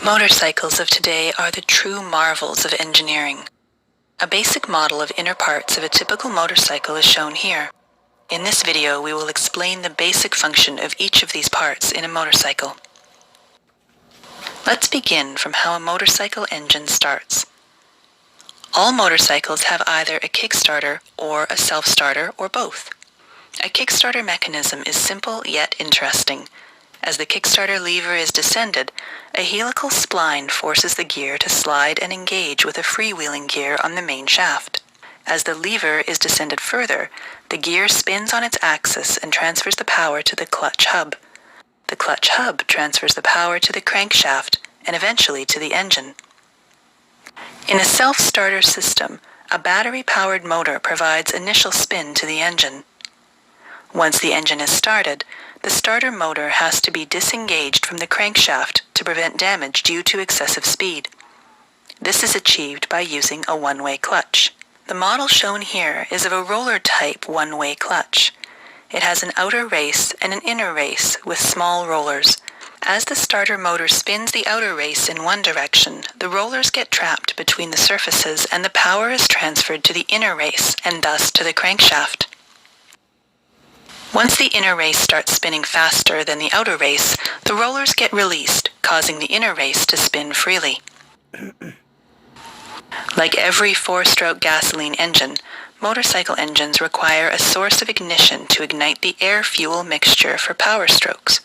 Motorcycles of today are the true marvels of engineering. A basic model of inner parts of a typical motorcycle is shown here. In this video, we will explain the basic function of each of these parts in a motorcycle. Let's begin from how a motorcycle engine starts. All motorcycles have either a kickstarter or a self-starter or both. A kickstarter mechanism is simple yet interesting. As the kickstarter lever is descended, a helical spline forces the gear to slide and engage with a freewheeling gear on the main shaft. As the lever is descended further, the gear spins on its axis and transfers the power to the clutch hub. The clutch hub transfers the power to the crankshaft and eventually to the engine. In a self-starter system, a battery-powered motor provides initial spin to the engine. Once the engine is started, the starter motor has to be disengaged from the crankshaft to prevent damage due to excessive speed. This is achieved by using a one-way clutch. The model shown here is of a roller-type one-way clutch. It has an outer race and an inner race with small rollers. As the starter motor spins the outer race in one direction, the rollers get trapped between the surfaces and the power is transferred to the inner race and thus to the crankshaft. Once the inner race starts spinning faster than the outer race, the rollers get released, causing the inner race to spin freely. Like every four-stroke gasoline engine, motorcycle engines require a source of ignition to ignite the air-fuel mixture for power strokes.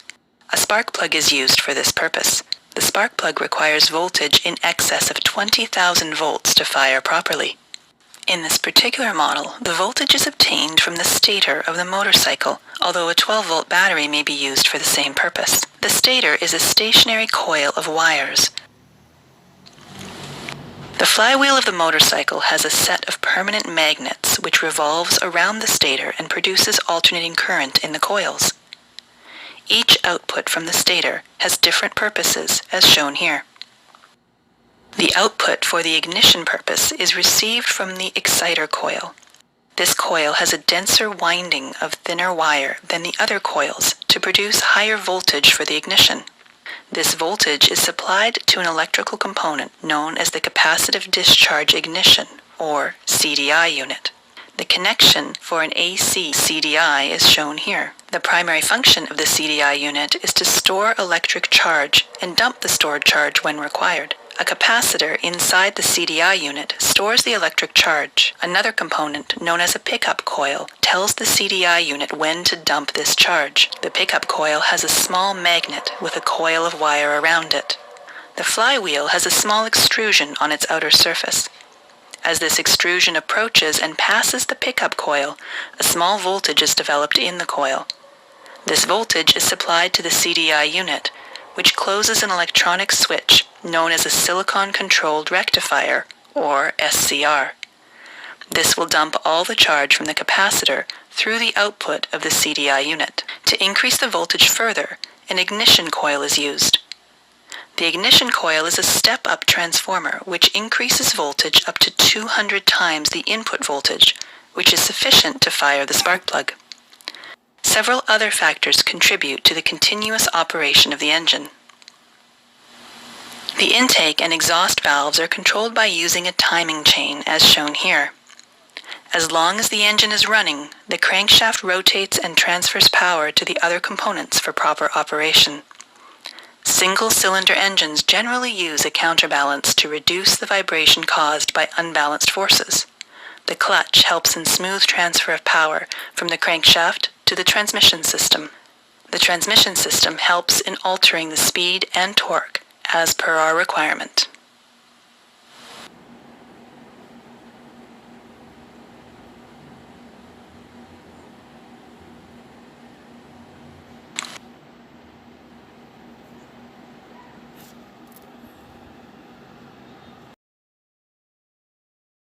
A spark plug is used for this purpose. The spark plug requires voltage in excess of 20,000 volts to fire properly. In this particular model, the voltage is obtained from the stator of the motorcycle, although a 12-volt battery may be used for the same purpose. The stator is a stationary coil of wires. The flywheel of the motorcycle has a set of permanent magnets which revolves around the stator and produces alternating current in the coils. Each output from the stator has different purposes, as shown here. The output for the ignition purpose is received from the exciter coil. This coil has a denser winding of thinner wire than the other coils to produce higher voltage for the ignition. This voltage is supplied to an electrical component known as the capacitive discharge ignition, or CDI unit. The connection for an AC CDI is shown here. The primary function of the CDI unit is to store electric charge and dump the stored charge when required. A capacitor inside the CDI unit stores the electric charge. Another component, known as a pickup coil, tells the CDI unit when to dump this charge. The pickup coil has a small magnet with a coil of wire around it. The flywheel has a small extrusion on its outer surface. As this extrusion approaches and passes the pickup coil, a small voltage is developed in the coil. This voltage is supplied to the CDI unit, which closes an electronic switch known as a silicon-controlled rectifier, or SCR. This will dump all the charge from the capacitor through the output of the CDI unit. To increase the voltage further, an ignition coil is used. The ignition coil is a step-up transformer which increases voltage up to 200 times the input voltage, which is sufficient to fire the spark plug. Several other factors contribute to the continuous operation of the engine. The intake and exhaust valves are controlled by using a timing chain, as shown here. As long as the engine is running, the crankshaft rotates and transfers power to the other components for proper operation. Single-cylinder engines generally use a counterbalance to reduce the vibration caused by unbalanced forces. The clutch helps in smooth transfer of power from the crankshaft to the transmission system. The transmission system helps in altering the speed and torque as per our requirement.